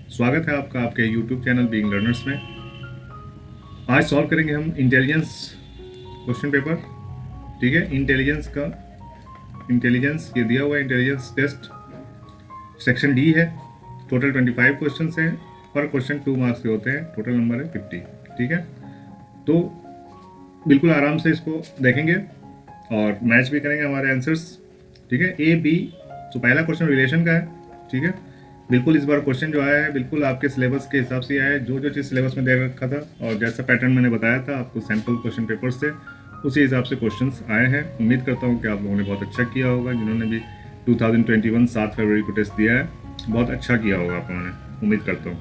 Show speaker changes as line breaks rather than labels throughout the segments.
स्वागत है आपका आपके YouTube चैनल बीइंग लर्नर्स में। आज सॉल्व करेंगे हम इंटेलिजेंस क्वेश्चन पेपर। ठीक है, इंटेलिजेंस ये दिया हुआ है, इंटेलिजेंस टेस्ट सेक्शन डी है। टोटल 25 क्वेश्चन हैं, पर क्वेश्चन 2 मार्क्स के होते हैं, टोटल नंबर है 50। ठीक है, तो बिल्कुल आराम से इसको देखेंगे और मैच भी करेंगे हमारे आंसर्स। ठीक है, ए बी। तो पहला क्वेश्चन रिलेशन का है। ठीक है, बिल्कुल इस बार क्वेश्चन जो आया है बिल्कुल आपके सिलेबस के हिसाब से आया है, जो जो चीज़ सिलेबस में दे रखा था और जैसा पैटर्न मैंने बताया था आपको सैम्पल क्वेश्चन पेपर से, उसी हिसाब से क्वेश्चंस आए हैं। उम्मीद करता हूँ कि आप लोगों ने बहुत अच्छा किया होगा। जिन्होंने भी 2021 7 फरवरी को टेस्ट दिया है, बहुत अच्छा किया होगा आप लोगों ने, उम्मीद करता हूँ।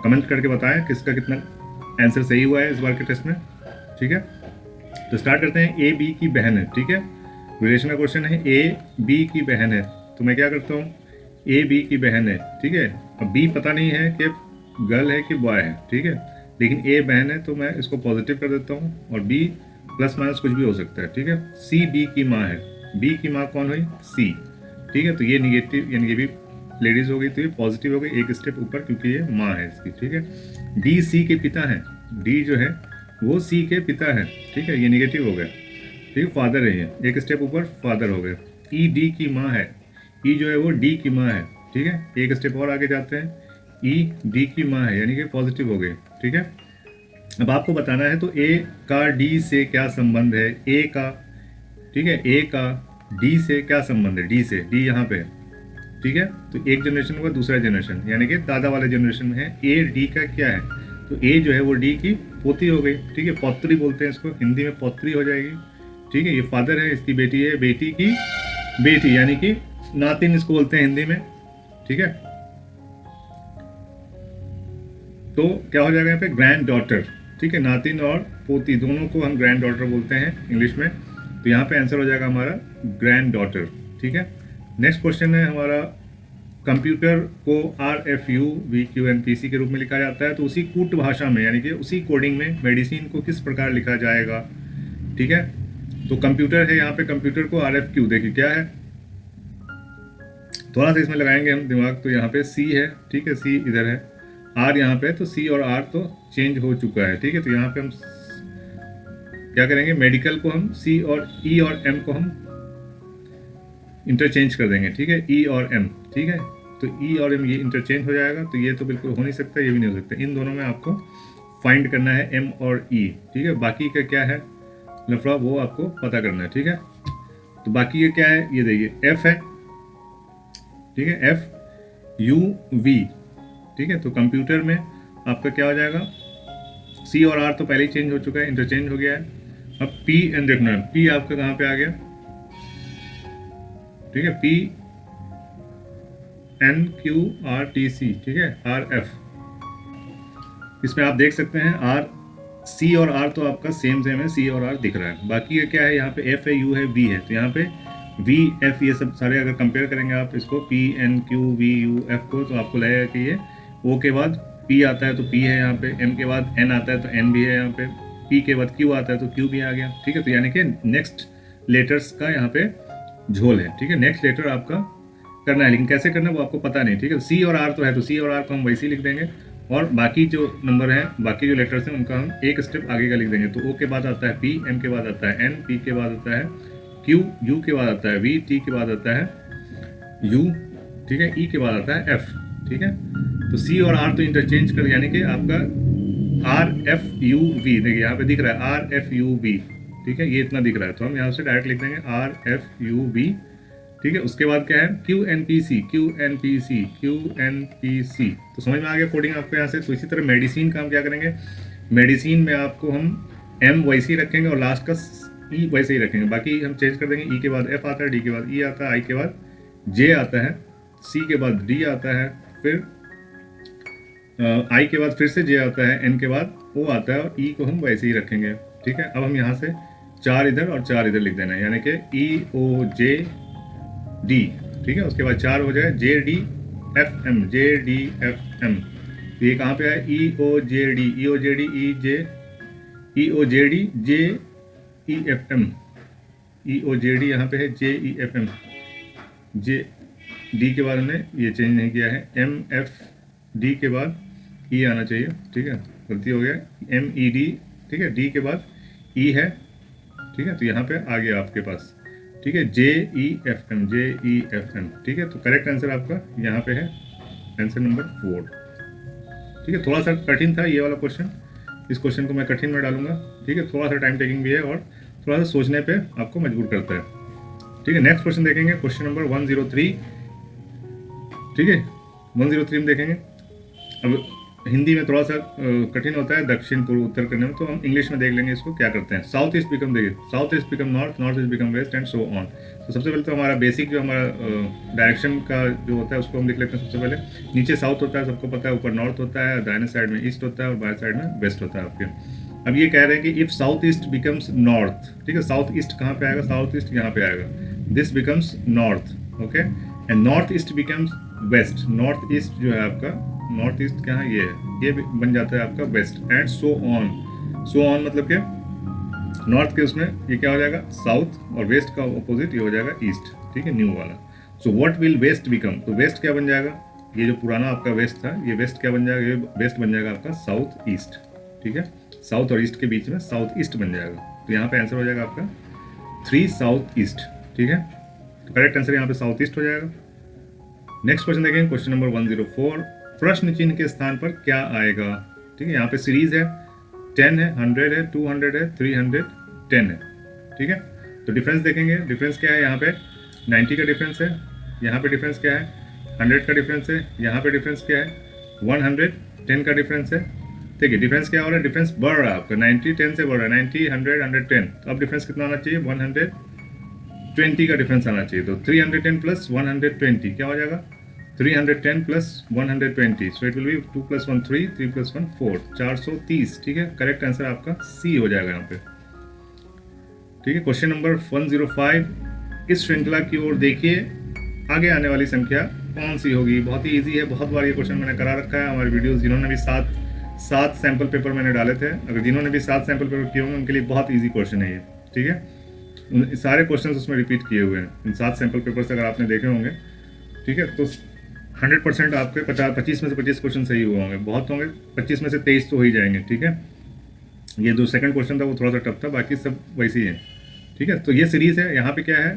कमेंट करके बताएं किसका कितना आंसर सही हुआ है इस बार के टेस्ट में। ठीक है, तो स्टार्ट करते हैं। ए बी की बहन है। ठीक है, रिलेशन का क्वेश्चन है, ए बी की बहन है। तो मैं क्या करता हूँ, ए बी की बहन है। ठीक है, अब बी पता नहीं है कि गर्ल है कि बॉय है। ठीक है, लेकिन ए बहन है तो मैं इसको पॉजिटिव कर देता हूँ और बी प्लस माइनस कुछ भी हो सकता है। ठीक है, सी बी की माँ है। बी की माँ कौन हुई, सी। ठीक है, तो ये निगेटिव यानी कि भी लेडीज हो गई, तो ये पॉजिटिव हो गई एक स्टेप ऊपर, क्योंकि ये माँ है इसकी। ठीक है, डी सी के पिता है। डी जो है वो सी के पिता है। ठीक है, ये निगेटिव हो गया। ठीक है, फादर है, ये एक स्टेप ऊपर फादर हो गए। ई डी की माँ है। ई जो है वो डी की माँ है। ठीक है, एक स्टेप और आगे जाते हैं। ई डी की माँ है, यानी कि पॉजिटिव हो गए। ठीक है, अब आपको बताना है तो ए का डी से क्या संबंध है, ए का। ठीक है, ए का डी से क्या संबंध है, डी से, डी यहाँ पे है। ठीक है, तो एक जनरेशन हुआ दूसरा जनरेशन, यानी कि दादा वाले जनरेशन में है। ए डी का क्या है, तो ए जो है वो डी की पोती हो गई। ठीक है, पौत्री बोलते हैं इसको, हिंदी में पौत्री हो जाएगी। ठीक है, ये फादर है, इसकी बेटी है, बेटी की बेटी यानी कि नातिन इसको बोलते हैं हिंदी में। ठीक है, तो क्या हो जाएगा यहाँ पे, ग्रैंड डॉटर। ठीक है, नातिन और पोती दोनों को हम ग्रैंड डॉटर बोलते हैं इंग्लिश में, तो यहाँ पे आंसर हो जाएगा हमारा ग्रैंड डॉटर। ठीक है, नेक्स्ट क्वेश्चन है हमारा, कंप्यूटर को RFU VQNPC के रूप में लिखा जाता है, तो उसी कूट भाषा में यानी कि उसी कोडिंग में मेडिसिन को किस प्रकार लिखा जाएगा। ठीक है, तो कंप्यूटर है, यहाँ पे कंप्यूटर को RFQ, देखिए क्या है, थोड़ा सा इसमें लगाएंगे हम दिमाग, तो यहाँ पे C है। ठीक है, C इधर है, R यहाँ पे, तो C और R तो चेंज हो चुका है। ठीक है, तो यहाँ पे हम क्या करेंगे, मेडिकल को हम C और E और M को हम इंटरचेंज कर देंगे। ठीक है, E और M। ठीक है, तो E और M ये इंटरचेंज हो जाएगा, तो ये तो बिल्कुल हो नहीं सकता, ये भी नहीं हो सकता। इन दोनों में आपको फाइंड करना है M और E। ठीक है, बाकी का क्या है लफड़ा, वो आपको पता करना है। ठीक है, तो बाकी ये क्या है, ये देखिए F है। ठीक है, FUV। ठीक है, तो कंप्यूटर में आपका क्या हो जाएगा, C और R तो पहले ही चेंज हो चुका है, इंटरचेंज हो गया है। अब P एन देखना है, P आपका कहाँ पे आ गया। ठीक है, PNQRTC। ठीक है, RF, इसमें आप देख सकते हैं R, C और R तो आपका सेम सेम है, C और R दिख रहा है। बाकी ये क्या है, यहाँ पे F है, U है, V है, तो यहाँ पे V F ये सब सारे अगर कंपेयर करेंगे आप इसको, PNQVUF को, तो आपको लगेगा कि ये O के बाद P आता है तो P है यहाँ पे, M के बाद N आता है तो N भी है यहाँ पे, P के बाद Q आता है तो Q भी आ गया। ठीक है, तो यानी कि नेक्स्ट लेटर्स का यहाँ पे झोल है। ठीक है, नेक्स्ट लेटर आपका करना है, लेकिन कैसे करना है वो आपको पता नहीं। ठीक है, C और R तो है, तो C और R को हम वैसे ही लिख देंगे, और बाकी जो नंबर हैं, बाकी जो लेटर्स हैं, उनका हम एक स्टेप आगे का लिख देंगे। तो O के बाद आता है P, M के बाद आता है N, P के बाद आता है Q, U के बाद आता है V, T के बाद आता है U। ठीक है, E के बाद आता है F। ठीक है, तो C और R तो इंटरचेंज कर, यानी कि आपका RFUV, देखिए यहाँ पे दिख रहा है RFUV। ठीक है, ये इतना दिख रहा है, तो हम यहाँ से डायरेक्ट लिख देंगे RFUV। ठीक है, उसके बाद क्या है, QNPC, QNPC, QNPC। तो समझ में आ गया कोडिंग आपको यहाँ से। तो इसी तरह मेडिसिन का हम क्या करेंगे, मेडिसिन में आपको हम M वैसे ही रखेंगे और लास्ट का E वैसे ही रखेंगे, बाकी हम चेंज कर देंगे। E के बाद F आता है, D के बाद E आता है, I के बाद J आता है, C के बाद D आता है, फिर I के बाद फिर से J आता है, N के बाद O आता है, और E को हम वैसे ही रखेंगे। ठीक है, अब हम यहाँ से 4 इधर और 4 इधर लिख देना है, यानी कि EOJD। ठीक है, उसके बाद 4 हो जाए JDFM, JDFM। तो ये कहाँ पे है, EOJD, EOJD, EOJD, JEFM, EOJD यहाँ पे है, JEFM, J D के बाद हमने ये चेंज नहीं किया है, MF डी के बाद ई आना चाहिए, ठीक है, गलती हो गया, MED, ठीक है, डी के बाद ई है, ठीक है, तो यहाँ पे आ गया आपके पास, ठीक है, JEFM, JEFM, ठीक है, तो करेक्ट आंसर आपका यहाँ पे है आंसर नंबर 4, ठीक है। थोड़ा सा कठिन था ये वाला क्वेश्चन, इस क्वेश्चन को मैं कठिन में डालूंगा, ठीक है, थोड़ा सा टाइम टेकिंग भी है और थोड़ा सा सोचने पे आपको मजबूर करता है, ठीक है। नेक्स्ट क्वेश्चन देखेंगे, क्वेश्चन नंबर 103, ठीक है, 103 में देखेंगे। अब हिंदी में थोड़ा सा कठिन होता है दक्षिण पूर्व उत्तर करने में, तो हम इंग्लिश में देख लेंगे इसको क्या करते हैं। साउथ ईस्ट बिकम, देखिए south east become north, north east become west and so on. तो सबसे पहले तो हमारा बेसिक जो हमारा डायरेक्शन का जो होता है उसको हम लिख लेते हैं। सबसे पहले नीचे साउथ होता है, सबको पता है, ऊपर नॉर्थ होता है, दाहिने साइड में ईस्ट होता है और बाएं साइड में वेस्ट होता है आपके। अब ये कह रहे हैं कि if south east becomes north, ठीक है, साउथ ईस्ट कहाँ पे आएगा, साउथ ईस्ट यहाँ पे आएगा, this becomes north, okay, and north east becomes west, north east जो है आपका, नॉर्थ ईस्ट कहाँ ये बन जाता है आपका west, and so on, so on मतलब क्या, नॉर्थ के उसमें ये क्या हो जाएगा साउथ, और वेस्ट का ऑपोजिट ये हो जाएगा ईस्ट, ठीक है, न्यू वाला। So what will west become, तो वेस्ट क्या बन जाएगा, ये जो पुराना आपका वेस्ट था, ये वेस्ट क्या बन जाएगा, ये वेस्ट बन जाएगा आपका साउथ ईस्ट, ठीक है, साउथ और ईस्ट के बीच में साउथ ईस्ट बन जाएगा। तो यहाँ पे आंसर हो जाएगा आपका 3 साउथ ईस्ट, ठीक है, तो करेक्ट आंसर यहाँ पे साउथ ईस्ट हो जाएगा। नेक्स्ट क्वेश्चन देखेंगे, क्वेश्चन नंबर 104, प्रश्न चिन्ह के स्थान पर क्या आएगा, ठीक है, यहाँ पे सीरीज है, 10 है, 100 है, 200 है, 310 है, ठीक है। तो डिफरेंस देखेंगे, डिफरेंस क्या है, यहाँ पे 90 का डिफरेंस है, यहाँ पे डिफरेंस क्या है, 100 का डिफरेंस है, यहाँ पे डिफरेंस क्या है, 110 का डिफरेंस है, ठीक है। डिफरेंस क्या हो रहा है, डिफरेंस बढ़ रहा है आपका, 90 10 से बढ़ रहा है, 90 100 110, तो अब डिफरेंस कितना आना चाहिए, 120 का डिफरेंस आना चाहिए। तो 310 प्लस 120 क्या हो जाएगा, 310 plus 120, so it will be 2 + 1 3, 3 + 1 4, 430, ठीक है, करेक्ट आंसर आपका सी हो जाएगा यहाँ पे, ठीक है। क्वेश्चन नंबर 105, इस श्रृंखला की ओर देखिए, आगे आने वाली संख्या कौन सी होगी। बहुत ही इजी है, बहुत बार ये क्वेश्चन मैंने करा रखा है हमारे वीडियोस, जिन्होंने भी सात सैंपल पेपर मैंने डाले थे, अगर जिन्होंने भी 7 सैंपल पेपर किए होंगे उनके लिए बहुत ईजी क्वेश्चन है ये, ठीक है, सारे क्वेश्चन उसमें रिपीट किए हुए हैं, इन 7 सैंपल पेपर से अगर आपने देखे होंगे, ठीक है, तो 100% आपके 25 में से 25 क्वेश्चन सही हुए होंगे, बहुत होंगे 25 में से 23 तो हो ही जाएंगे, ठीक है। ये जो सेकंड क्वेश्चन था वो थोड़ा सा टफ था, बाकी सब वैसे ही है, ठीक है। तो ये सीरीज है, यहाँ पे क्या है,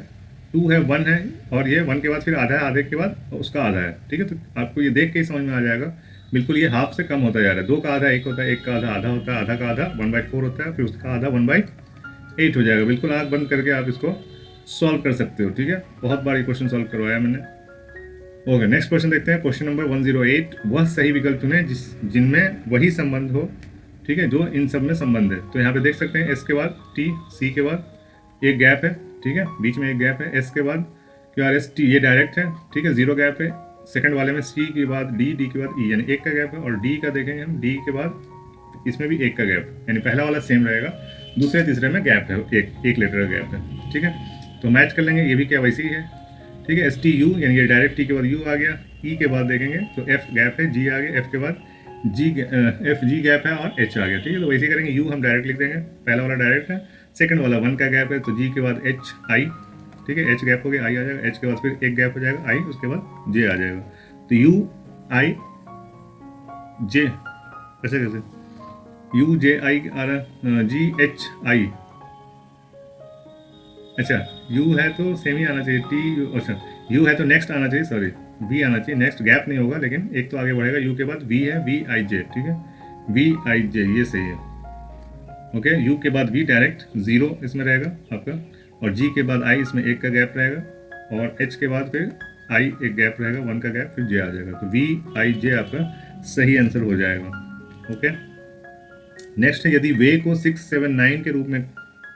2 है, 1 है, और ये 1 के बाद फिर आधा है, आधे के बाद उसका आधा है, ठीक है। तो आपको ये देख के ही समझ में आ जाएगा, बिल्कुल ये हाफ से कम होता जा रहा है, 2 का आधा 1 होता है, 1 का आधा आधा होता है, आधा का आधा 1/4 होता है, फिर उसका आधा 1/8 हो जाएगा। बिल्कुल आँख बंद करके आप इसको सॉल्व कर सकते हो, ठीक है, बहुत बार ये क्वेश्चन सॉल्व करवाया मैंने। ओके, नेक्स्ट क्वेश्चन देखते हैं, क्वेश्चन नंबर 108, वह सही विकल्प चुनें जिनमें वही संबंध हो, ठीक है, जो इन सब में संबंध है। तो यहाँ पे देख सकते हैं एस के बाद टी, सी के बाद एक गैप है, ठीक है, बीच में एक गैप है, एस के बाद QRS T, ये डायरेक्ट है, ठीक है, 0 गैप है, सेकंड वाले में सी के बाद डी, डी के बाद ई, यानी 1 का गैप है, और डी का देखेंगे हम, डी के बाद इसमें भी 1 का गैप, यानी पहला वाला सेम रहेगा, दूसरे तीसरे में गैप है, एक लेटर का गैप है, ठीक है। तो मैच कर लेंगे, ये भी क्या वैसे ही है, ठीक है, STU, यानी ये डायरेक्ट टी के बाद यू आ गया, ई के बाद देखेंगे तो एफ गैप है, जी आ गया, एफ के बाद FG गैप है और H आ गया, ठीक है। तो वैसे करेंगे, यू हम डायरेक्ट लिख देंगे, पहला वाला डायरेक्ट है, सेकंड वाला 1 का गैप है, तो जी के बाद HI, ठीक है, H गैप हो गया, I आ जाएगा, H के बाद फिर एक गैप हो जाएगा I, उसके बाद J आ जाएगा, तो UI J, कैसे UJI आ रहा, GHI, अच्छा यू है तो सेम ही आना चाहिए, टी, अच्छा यू है तो नेक्स्ट आना चाहिए, सॉरी वी आना चाहिए, नेक्स्ट गैप नहीं होगा, लेकिन एक तो आगे बढ़ेगा, यू के बाद वी है, VIJ, ठीक है, VIJ ये सही है, ओके। यू के बाद वी डायरेक्ट 0 इसमें रहेगा आपका, और जी के बाद आई, इसमें 1 का गैप रहेगा, और एच के बाद फिर आई एक गैप रहेगा, 1 का गैप, फिर जे आ जाएगा, तो VIJ आपका सही आंसर हो जाएगा, ओके। नेक्स्ट है, यदि वे को 679 के रूप में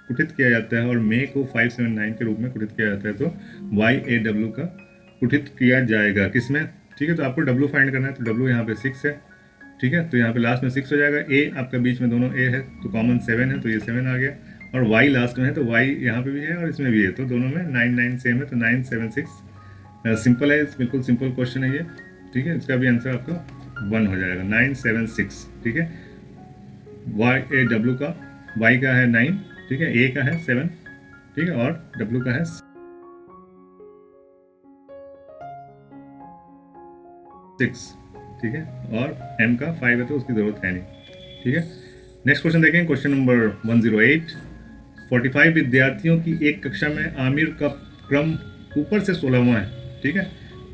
कुटित किया जाता है और मे को 579 के रूप में कुटित किया जाता है, तो YAW का कुटित किया जाएगा किसमें, ठीक है। तो आपको W फाइंड करना है, तो W यहाँ पे 6 है, ठीक है, तो यहाँ पे लास्ट में 6 हो जाएगा, A आपका बीच में दोनों A है तो कॉमन 7 है, तो ये 7 आ गया, और Y लास्ट में है तो Y यहाँ पे भी है और इसमें भी है, तो दोनों में 9 9 सेम है, तो 976 सिंपल है, बिल्कुल सिंपल क्वेश्चन है ये, ठीक है। इसका भी आंसर आपका 1 हो जाएगा, 976, ठीक है। YAW का, Y का है 9, ठीक है, A का है 7, ठीक है, और W का है 6, ठीक है, और m का 5 है तो उसकी ज़रूरत है नहीं, ठीक है। नेक्स्ट क्वेश्चन देखें, क्वेश्चन नंबर 108। 45 विद्यार्थियों की एक कक्षा में आमिर का क्रम ऊपर से 16वां है, ठीक है।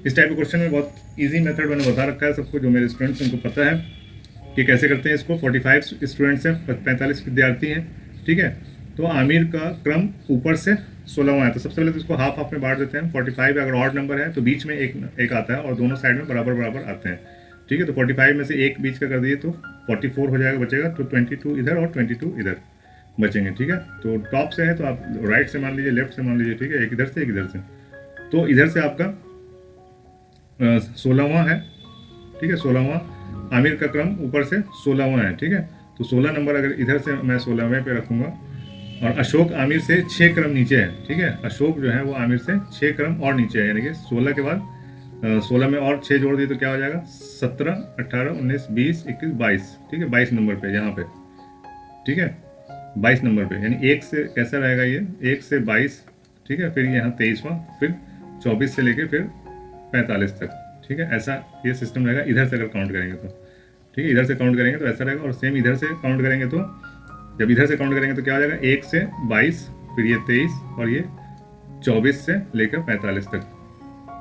इस टाइप के क्वेश्चन में बहुत इजी मेथड मैंने बता रखा है सबको, जो मेरे स्टूडेंट्स उनको पता है कि कैसे करते हैं इसको। 45 स्टूडेंट्स हैं, 45 विद्यार्थी हैं, ठीक है। तो आमिर का क्रम ऊपर से 16वां है, तो सबसे पहले तो इसको हाफ हाफ में बांट देते हैं। 45 अगर ऑड नंबर है तो बीच में एक आता है और दोनों साइड में बराबर बराबर आते हैं, ठीक है। तो 45 में से एक बीच का कर दिए तो 44 हो जाएगा, बचेगा। तो 22 इधर और 22 इधर बचेंगे, ठीक है। तो टॉप से है तो आप राइट से मान लीजिए, लेफ्ट से मान लीजिए, ठीक है, एक इधर से एक इधर से। तो इधर से आपका 16वां है, ठीक है। 16वां आमिर का क्रम ऊपर से 16वां है, ठीक है। तो 16 नंबर अगर इधर से मैं 16वें पे रखूंगा, और अशोक आमिर से 6 क्रम नीचे है, ठीक है। अशोक जो है वो आमिर से 6 क्रम और नीचे है, यानी कि 16 के बाद 16 में और 6 जोड़ दिए तो क्या हो जाएगा, 17, 18, 19, 20, 21, 22, ठीक है। 22 नंबर पे यहाँ पे, ठीक है, 22 नंबर पे। यानी एक से कैसा रहेगा ये, 1 से 22, ठीक है, फिर यहाँ 23वां, फिर 24 से लेके फिर 45 तक, ठीक है। ऐसा ये सिस्टम रहेगा इधर से अगर काउंट करेंगे तो, ठीक है। इधर से काउंट करेंगे तो ऐसा रहेगा, और सेम इधर से काउंट करेंगे तो, जब इधर से काउंट करेंगे तो क्या हो जाएगा, 1 से 22, फिर ये 23 और ये 24 से लेकर 45 तक,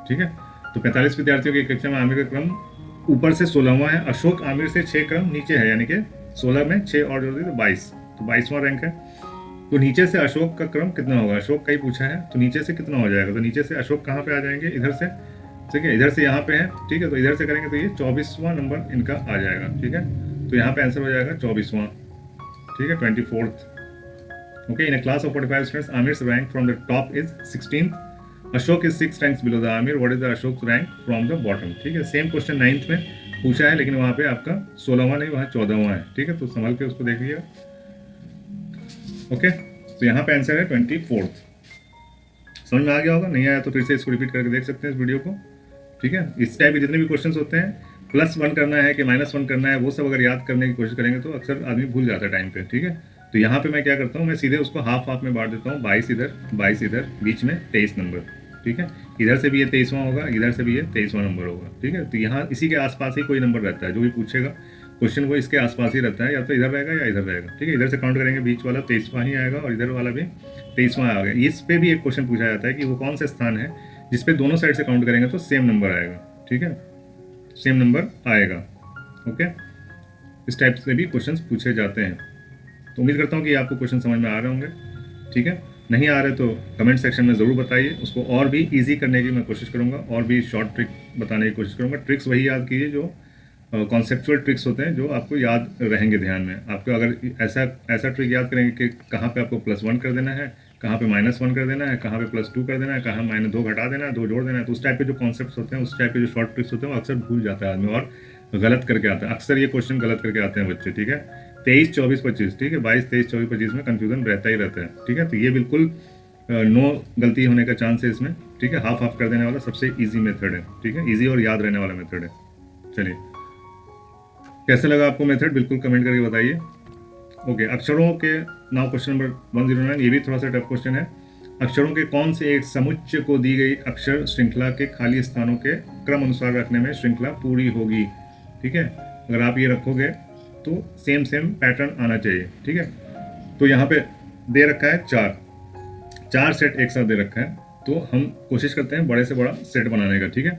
ठीक है। तो 45 विद्यार्थियों की कक्षा में आमिर का क्रम ऊपर से 16वां है, अशोक आमिर से 6 क्रम नीचे है, यानी कि 16 में 6 और जोड़ दिए तो 22, तो 22वां रैंक है। तो नीचे से अशोक का क्रम कितना होगा, अशोक का ही पूछा है, तो नीचे से कितना हो जाएगा, तो नीचे से अशोक कहाँ पे आ जाएंगे, इधर से, ठीक है। इधर से यहाँ पे है, ठीक है, तो इधर से करेंगे तो ये 24वां नंबर इनका आ जाएगा, ठीक है। तो यहाँ पे आंसर हो जाएगा 24वां, ठीक है, 24th। Okay, in a class of 45 students, Amir's rank from the top is 16th. Ashok is 6 ranks below the Amir. What is the Ashok's rank from the bottom? ठीक है, सेम क्वेश्चन 9th में पूछा है, लेकिन वहाँ पे आपका 16वां नहीं, वहाँ 14वां है, ठीक है। तो संभल के उसको देख लिया। ओके, तो यहाँ पे आंसर है 24th। समझ में आ गया होगा, नहीं आया तो फिर से इसको रिपीट करके देख सकते हैं इस वीडियो को, ठीक है। इस टाइप के जितने भी क्वेश्चन होते हैं, +1 करना है कि -1 करना है, वो सब अगर याद करने की कोशिश करेंगे तो अक्सर आदमी भूल जाता है टाइम पे, ठीक है। तो यहाँ पे मैं क्या करता हूँ, मैं सीधे उसको हाफ हाफ में बांट देता हूँ, 22 इधर 22 इधर, बीच में 23 नंबर, ठीक है। इधर से भी ये 23वां होगा, इधर से भी ये 23वां नंबर होगा, ठीक है। तो यहाँ इसी के आसपास ही कोई नंबर रहता है, जो भी पूछेगा क्वेश्चन वो इसके आसपास ही रहता है, या तो इधर रहेगा या इधर रहेगा, ठीक है। इधर से काउंट करेंगे बीच वाला 23वां ही आएगा, और इधर वाला भी 23वां आ गया। इस पे भी एक क्वेश्चन पूछा जाता है कि वो कौन सा स्थान है जिसपे दोनों साइड से काउंट करेंगे तो सेम नंबर आएगा, ठीक है, सेम नंबर आएगा। ओके, इस टाइप से भी क्वेश्चंस पूछे जाते हैं। तो उम्मीद करता हूँ कि आपको क्वेश्चन समझ में आ रहे होंगे, ठीक है। नहीं आ रहे तो कमेंट सेक्शन में ज़रूर बताइए, उसको और भी इजी करने की मैं कोशिश करूँगा, और भी शॉर्ट ट्रिक बताने की कोशिश करूँगा। ट्रिक्स वही याद कीजिए जो कॉन्सेप्चुअल ट्रिक्स होते हैं, जो आपको याद रहेंगे ध्यान में। आपको अगर ऐसा ट्रिक याद करेंगे कि कहाँ पे आपको +1 कर देना है, कहाँ पे -1 कर देना है, कहाँ पे +2 कर देना है, कहाँ -2 घटा देना है, 2 जोड़ देना है, तो उस टाइप के जो कॉन्सेप्ट्स होते हैं, उस टाइप के जो शॉर्ट ट्रिक्स होते हैं, वो अक्सर भूल जाता है आदमी और गलत करके आता है। अक्सर ये क्वेश्चन गलत करके आते हैं बच्चे, ठीक है। 23, 24, 25, ठीक है, 22, 23, 24, 25 में कन्फ्यूजन रहता ही रहता है, ठीक है। तो ये बिल्कुल नो गलती होने का चांस है इसमें, ठीक है। हाफ हाफ कर देने वाला सबसे ईजी मेथड है, ठीक है, ईजी और याद रहने वाला मेथड है। चलिए, कैसे लगा आपको मेथड, बिल्कुल कमेंट करके बताइए। ओके, अक्षरों के नाउ क्वेश्चन नंबर 109, ये भी थोड़ा सा टफ क्वेश्चन है। अक्षरों के कौन से एक समुच्चय को दी गई अक्षर श्रृंखला के खाली स्थानों के क्रम अनुसार रखने में श्रृंखला पूरी होगी, ठीक है। अगर आप ये रखोगे तो सेम पैटर्न आना चाहिए, ठीक है। तो यहाँ पे दे रखा है 4 सेट एक साथ दे रखा है, तो हम कोशिश करते हैं बड़े से बड़ा सेट बनाने का, ठीक है।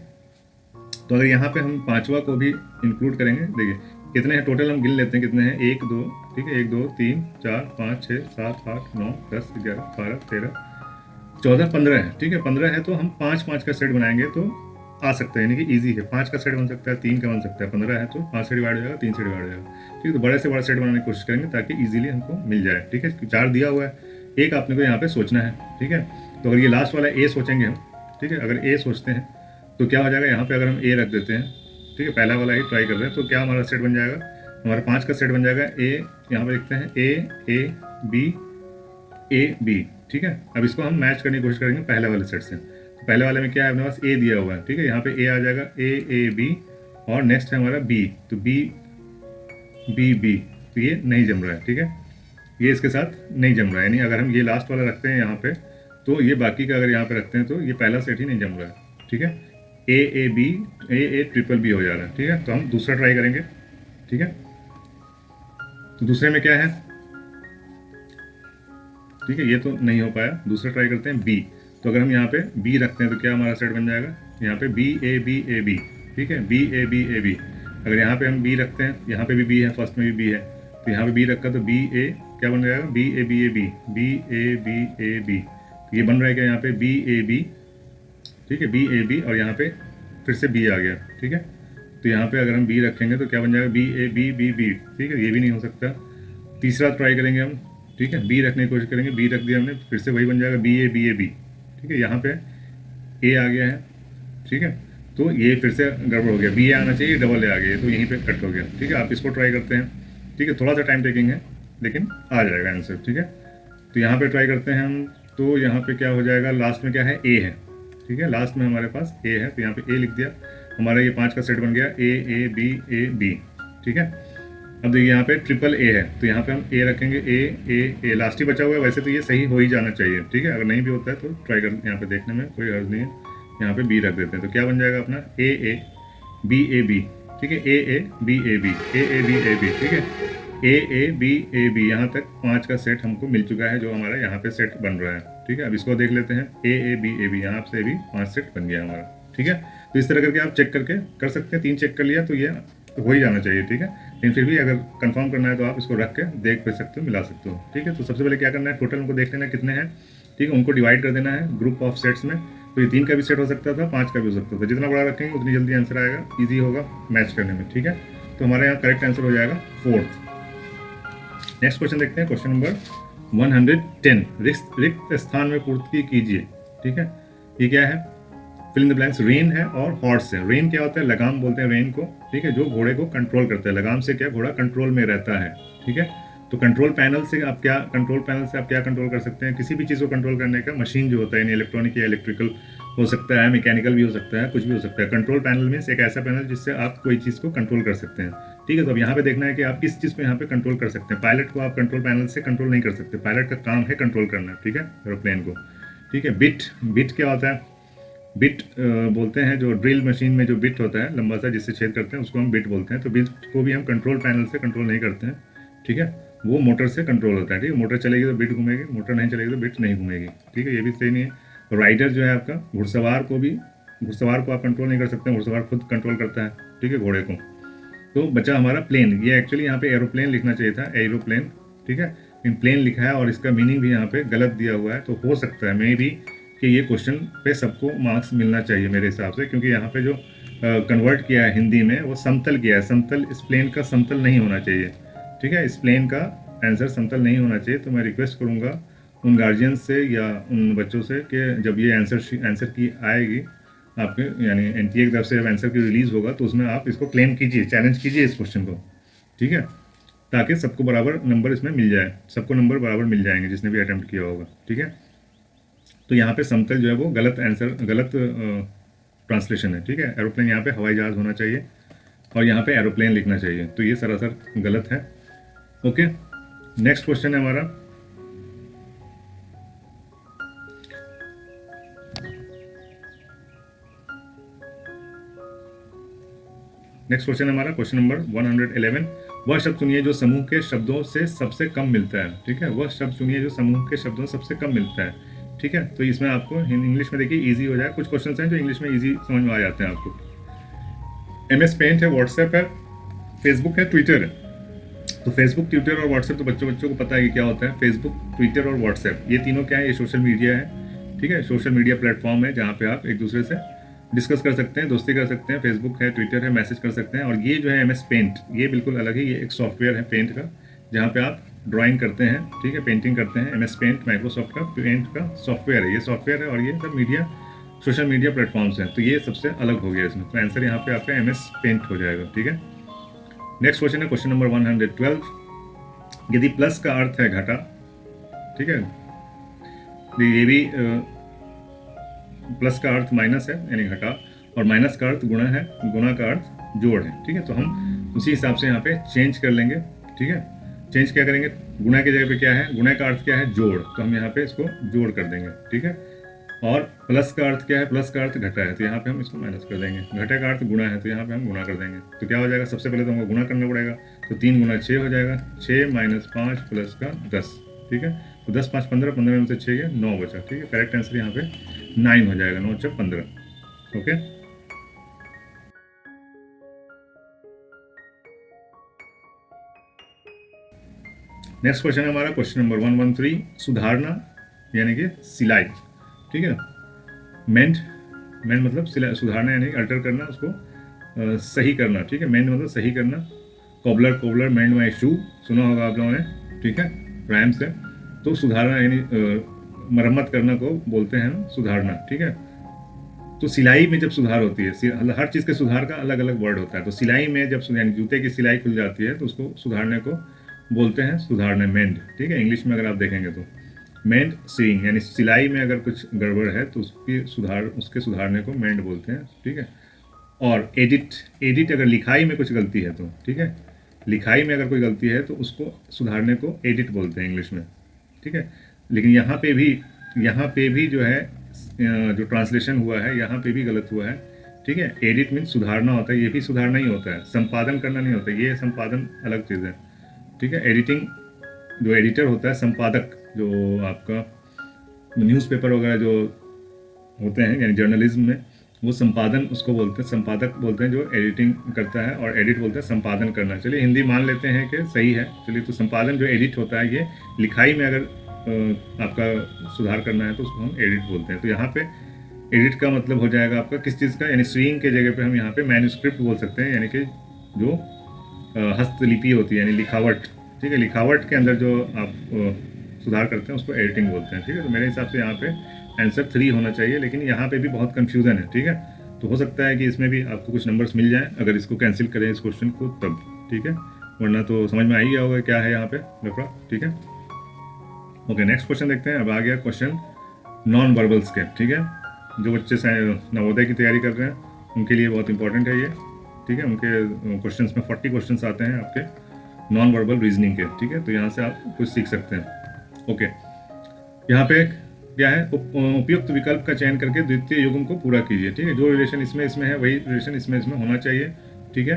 तो अगर यहाँ पे हम 5वां को भी इंक्लूड करेंगे, देखिए कितने हैं टोटल, हम गिन लेते हैं कितने हैं, 1 2, ठीक है, 1 2 3 4 5 6 7 8 9 10 11 12 13 14 15 है, ठीक है। 15 है तो हम 5 का सेट बनाएंगे तो आ सकता है, यानी कि ईजी है। 5 का सेट बन सकता है, 3 का बन सकता है, 15 है तो 5 से डिवाइड हो जाएगा, 3 से डिवाइड हो जाएगा, ठीक है। तो बड़े से बड़ा सेट बनाने की कोशिश करेंगे ताकि ईजिली हमको मिल जाए, ठीक है। 4 दिया हुआ है, एक आपने को यहाँ पे सोचना है, ठीक है। तो अगर ये लास्ट वाला ए सोचेंगे हम, ठीक है, अगर ए सोचते हैं तो क्या हो जाएगा, यहाँ पे अगर हम ए रख देते हैं, ठीक है, पहला वाला ही ट्राई कर रहे हैं, तो क्या हमारा सेट बन जाएगा, हमारा 5 का सेट बन जाएगा। ए यहाँ पे लिखते हैं ए बी, ठीक है। अब इसको हम मैच करने की कोशिश करेंगे पहले वाले सेट से। तो पहले वाले में क्या है, अपने पास ए दिया हुआ है, ठीक है, यहाँ पे ए आ जाएगा, ए बी, और नेक्स्ट है हमारा बी, तो बी, तो ये नहीं जम रहा है, ठीक है, ये इसके साथ नहीं जम रहा है। यानी अगर हम ये लास्ट वाला रखते हैं यहाँ पे, तो ये बाकी का अगर यहाँ पे रखते हैं तो ये पहला सेट ही नहीं जम रहा है, ठीक है। ए ट्रिपल बी हो जा रहा है, ठीक है। तो हम दूसरा ट्राई करेंगे, ठीक है। तो दूसरे में क्या है, ठीक है, ये तो नहीं हो पाया, दूसरा ट्राई करते हैं बी। तो अगर हम यहाँ पे बी रखते हैं तो क्या हमारा सेट बन जाएगा, यहाँ पे बी ए बी, ठीक है, बी ए बी। अगर यहाँ पे हम बी रखते हैं, यहाँ पे भी बी है, फर्स्ट में भी बी है, तो यहाँ पे बी रखा तो बी ए क्या बन जाएगा, B A B, B A B. तो ये बन रहा है क्या यहाँ पे बी ए बी, ठीक है, बी ए बी, और यहाँ पे फिर से बी आ गया, ठीक है। तो यहाँ पे अगर हम बी रखेंगे तो क्या बन जाएगा, बी ए बी, ठीक है, ये भी नहीं हो सकता। तीसरा ट्राई करेंगे हम, ठीक है, बी रखने की कोशिश करेंगे, बी रख दिया हमने, फिर से वही बन जाएगा बी ए बी, ठीक है। यहाँ पे ए आ गया है, ठीक है, तो ये फिर से गड़बड़ हो गया, बी ए आना चाहिए, डबल ए आ गया, तो यहीं पे कट हो गया, ठीक है। आप इसको ट्राई करते हैं, ठीक है, थोड़ा सा टाइम टेकिंग है लेकिन आ जाएगा आंसर, ठीक है। तो यहाँ पे ट्राई करते हैं हम, तो यहाँ पे क्या हो जाएगा, लास्ट में क्या है, ए है, ठीक है, लास्ट में हमारे पास ए है, तो यहाँ पे ए लिख दिया, हमारा ये 5 का सेट बन गया, ए बी, ठीक है। अब देखिए यहाँ पे ट्रिपल ए है, तो यहाँ पे हम ए रखेंगे, ए लास्ट ही बचा हुआ है, वैसे तो ये सही हो ही जाना चाहिए, ठीक है। अगर नहीं भी होता है तो ट्राई कर, यहाँ पे देखने में कोई हर्ज नहीं है, यहाँ पे बी रख देते हैं, तो क्या बन जाएगा अपना ए बी, ठीक है, ए बी ए बी, ठीक है, ए बी, यहाँ तक 5 का सेट हमको मिल चुका है, जो हमारा यहाँ पे सेट बन रहा है, ठीक है। अब इसको देख लेते हैं, ए बी, यहाँ से भी 5 सेट बन गया हमारा, ठीक है। तो इस तरह करके आप चेक करके कर सकते हैं, 3 चेक कर लिया तो ये हो ही जाना चाहिए, ठीक है। लेकिन फिर भी अगर कंफर्म करना है तो आप इसको रख के देख भी सकते हो, मिला सकते हो, ठीक है। तो सबसे पहले क्या करना है, टोटल उनको देख लेना कितने हैं, ठीक है, उनको डिवाइड कर देना है ग्रुप ऑफ सेट्स में। तो ये 3 का भी सेट हो सकता था, 5 का भी हो सकता था, जितना बड़ा रखेंगे उतनी जल्दी आंसर आएगा, ईजी होगा मैच करने में, ठीक है। तो हमारे यहाँ करेक्ट आंसर हो जाएगा 4th। नेक्स्ट क्वेश्चन देखते हैं, क्वेश्चन नंबर 110, रिक्त स्थान में पूर्ति कीजिए, ठीक है। ये क्या है, fill in the blanks, rain है और हॉर्स है। रेन क्या होता है, लगाम बोलते हैं रेन को, ठीक है, जो घोड़े को कंट्रोल करता है, लगाम से क्या घोड़ा कंट्रोल में रहता है, ठीक है। तो कंट्रोल पैनल से आप क्या कंट्रोल कर सकते हैं, किसी भी चीज़ को कंट्रोल करने का मशीन जो होता है, यानी इलेक्ट्रॉनिक या इलेक्ट्रिकल हो सकता है, मैकेनिकल भी हो सकता है, कुछ भी हो सकता है। कंट्रोल पैनल मीन्स एक ऐसा पैनल जिससे आप कोई चीज़ को कंट्रोल कर सकते हैं, ठीक है। तो अब यहाँ पे देखना है कि आप किस चीज़ को यहाँ पे कंट्रोल कर सकते हैं। पायलट को आप कंट्रोल पैनल से कंट्रोल नहीं कर सकते, पायलट का काम है कंट्रोल करना, ठीक है, एरोप्लेन को, ठीक है। बिट क्या होता है, बिट बोलते हैं, जो ड्रिल मशीन में जो बिट होता है लंबा सा जिससे छेद करते हैं उसको हम बिट बोलते हैं। तो बिट को भी हम कंट्रोल पैनल से कंट्रोल नहीं करते हैं, ठीक है, वो मोटर से कंट्रोल होता है, ठीक है। मोटर चलेगी तो बिट घूमेगी, मोटर नहीं चलेगी तो बिट नहीं घूमेगी, ठीक है, ये भी सही नहीं है। राइडर जो है आपका, घुड़सवार को आप कंट्रोल नहीं कर सकते, घुड़सवार खुद कंट्रोल करता है, ठीक है, घोड़े को। तो बचा हमारा प्लेन, ये एक्चुअली यहाँ पे एरोप्लेन लिखना चाहिए था, एरोप्लेन, ठीक है, इन प्लेन लिखा है और इसका मीनिंग भी यहाँ पे गलत दिया हुआ है। तो हो सकता है मे भी कि ये क्वेश्चन पे सबको मार्क्स मिलना चाहिए मेरे हिसाब से, क्योंकि यहाँ पे जो कन्वर्ट किया है हिंदी में वो समतल किया है, समतल, इस प्लेन का समतल नहीं होना चाहिए, ठीक है, इस प्लेन का आंसर समतल नहीं होना चाहिए। तो मैं रिक्वेस्ट करूँगा उन गार्जियन से या उन बच्चों से कि जब ये आंसर की आएगी आपके, यानी एनटीए की तरफ से जब आंसर की रिलीज़ होगा तो उसमें आप इसको क्लेम कीजिए, चैलेंज कीजिए इस क्वेश्चन को, ठीक है, ताकि सबको बराबर नंबर इसमें मिल जाए, सबको नंबर बराबर मिल जाएंगे जिसने भी अटेम्प्ट किया होगा, ठीक है। तो यहाँ पे समतल जो है वो गलत आंसर, गलत ट्रांसलेशन है, ठीक है। एरोप्लेन यहाँ पे हवाई जहाज़ होना चाहिए और यहाँ पे एरोप्लेन लिखना चाहिए, तो ये सरासर गलत है। ओके, नेक्स्ट क्वेश्चन है हमारा, क्वेश्चन नंबर 111, वह शब्द सुनिए जो समूह के शब्दों से सबसे कम मिलता है, ठीक है, वह शब्द सुनिए जो समूह के शब्दों से सबसे कम मिलता है, ठीक है। तो इसमें आपको इंग्लिश में देखिए इजी हो जाए, कुछ क्वेश्चंस हैं जो इंग्लिश में इजी समझ में आ जाते हैं आपको। MS पेंट है, व्हाट्सएप है, फेसबुक है, ट्विटर है। तो फेसबुक, ट्विटर और व्हाट्सएप तो बच्चों को पता है कि क्या होता है। फेसबुक, ट्विटर और व्हाट्सएप ये तीनों क्या है, ये सोशल मीडिया है, ठीक है, सोशल मीडिया प्लेटफॉर्म है जहाँ पे आप एक दूसरे से डिस्कस कर सकते हैं, दोस्ती कर सकते हैं। फेसबुक है, ट्विटर है, मैसेज कर सकते हैं। और ये जो है MS पेंट, ये बिल्कुल अलग है, ये एक सॉफ्टवेयर है पेंट का, जहाँ पे आप ड्राइंग करते हैं, ठीक है, पेंटिंग करते हैं। MS पेंट माइक्रोसॉफ्ट का पेंट का सॉफ्टवेयर है, ये सॉफ्टवेयर है, और ये सब मीडिया, सोशल मीडिया प्लेटफॉर्म्स हैं। तो ये सबसे अलग हो गया इसमें, तो आंसर यहाँ पे आपका MS पेंट हो जाएगा, ठीक है। नेक्स्ट क्वेश्चन है क्वेश्चन नंबर 112, यदि प्लस का अर्थ है घटा, ठीक है, ये भी प्लस का अर्थ माइनस है यानी घटा, और माइनस का अर्थ गुणा है, गुणा का अर्थ जोड़ है, ठीक है। तो हम उसी हिसाब से यहाँ पे चेंज कर लेंगे, ठीक है। चेंज क्या करेंगे, गुणा की जगह पे क्या है, गुणा का अर्थ क्या है, जोड़, तो हम यहाँ पे इसको जोड़ कर देंगे, ठीक है। और प्लस का अर्थ क्या है, प्लस का अर्थ घटा है, तो यहाँ पे हम इसको माइनस कर देंगे। घटे का अर्थ गुणा है, तो यहाँ पे हम गुणा कर देंगे। तो क्या हो जाएगा, सबसे पहले तो हमको गुणा करना पड़ेगा, तो 3 गुना 6 हो जाएगा, 6 माइनस 5 प्लस का 10, ठीक है। तो 10 5 15, 15 में से 6 गया 9 बचा, ठीक है। करेक्ट आंसर यहाँ पे 9 हो जाएगा, 9 6 15। ओके, नेक्स्ट क्वेश्चन है हमारा क्वेश्चन नंबर 113, सुधारना यानी कि सिलाई, ठीक है। मेंड, मेंड मतलब सिलाई, सुधारना यानी अल्टर करना, उसको सही करना, ठीक है। मेंड मतलब सही करना। कॉबलर, कोबलर मेंड माई शू, सुना होगा आप लोगों ने, ठीक है, रैम से। तो सुधारना यानी मरम्मत करना को बोलते हैं सुधारना, ठीक है। तो सिलाई में जब सुधार होती है, हर चीज़ के सुधार का अलग अलग वर्ड होता है। तो सिलाई में जब यानी जूते की सिलाई खुल जाती है तो उसको सुधारने को बोलते हैं सुधारना, मेंड, ठीक है। इंग्लिश में अगर आप देखेंगे तो मेंड सीइंग, यानी सिलाई में अगर कुछ गड़बड़ है तो उसके सुधारने को मेंड बोलते हैं, ठीक है। और एडिट, एडिट अगर लिखाई में कुछ गलती है तो, ठीक है, लिखाई में अगर कोई गलती है तो उसको सुधारने को एडिट बोलते हैं इंग्लिश में, ठीक है। लेकिन यहाँ पे भी जो है जो ट्रांसलेशन हुआ है यहाँ पे भी गलत हुआ है, ठीक है। एडिट मीन्स सुधारना होता है, ये भी सुधारना ही होता है, संपादन करना नहीं होता, ये संपादन अलग चीज़ है, ठीक है। एडिटिंग, जो एडिटर होता है, संपादक, जो आपका न्यूज़पेपर वगैरह जो होते हैं यानी जर्नलिज्म में, वो संपादन उसको बोलते हैं, संपादक बोलते हैं जो एडिटिंग करता है, और एडिट बोलते हैं संपादन करना। चलिए हिंदी मान लेते हैं कि सही है, चलिए। तो संपादन जो एडिट होता है, ये लिखाई में अगर आपका सुधार करना है तो उसको हम एडिट बोलते हैं। तो यहाँ पे एडिट का मतलब हो जाएगा आपका किस चीज़ का, यानी स्ट्रिंग के जगह पे हम यहाँ पे मैन्युस्क्रिप्ट बोल सकते हैं, यानी कि जो हस्तलिपि होती है यानी लिखावट, ठीक है। लिखावट के अंदर जो आप सुधार करते हैं उसको एडिटिंग बोलते हैं, ठीक है। तो मेरे हिसाब से यहाँ पे आंसर 3 होना चाहिए, लेकिन यहाँ पे भी बहुत कन्फ्यूज़न है, ठीक है। तो हो सकता है कि इसमें भी आपको कुछ नंबर्स मिल जाएं अगर इसको कैंसिल करें इस क्वेश्चन को तब, ठीक है, वरना तो समझ में आ ही गया होगा क्या है यहाँ पे लफड़ा, ठीक है। ओके, नेक्स्ट क्वेश्चन देखते हैं। अब आ गया क्वेश्चन नॉन वर्बल्स के, ठीक है। जो बच्चे नवोदय की तैयारी कर रहे हैं उनके लिए बहुत इंपॉर्टेंट है ये, ठीक है। उनके क्वेश्चंस में 40 क्वेश्चंस आते हैं आपके नॉन वर्बल रीजनिंग के, ठीक है। तो यहाँ से आप कुछ सीख सकते हैं। ओके, यहाँ पे क्या है, उपयुक्त विकल्प का चयन करके द्वितीय युग्म को पूरा कीजिए, ठीक है। जो रिलेशन इसमें है वही रिलेशन इसमें होना चाहिए, ठीक है।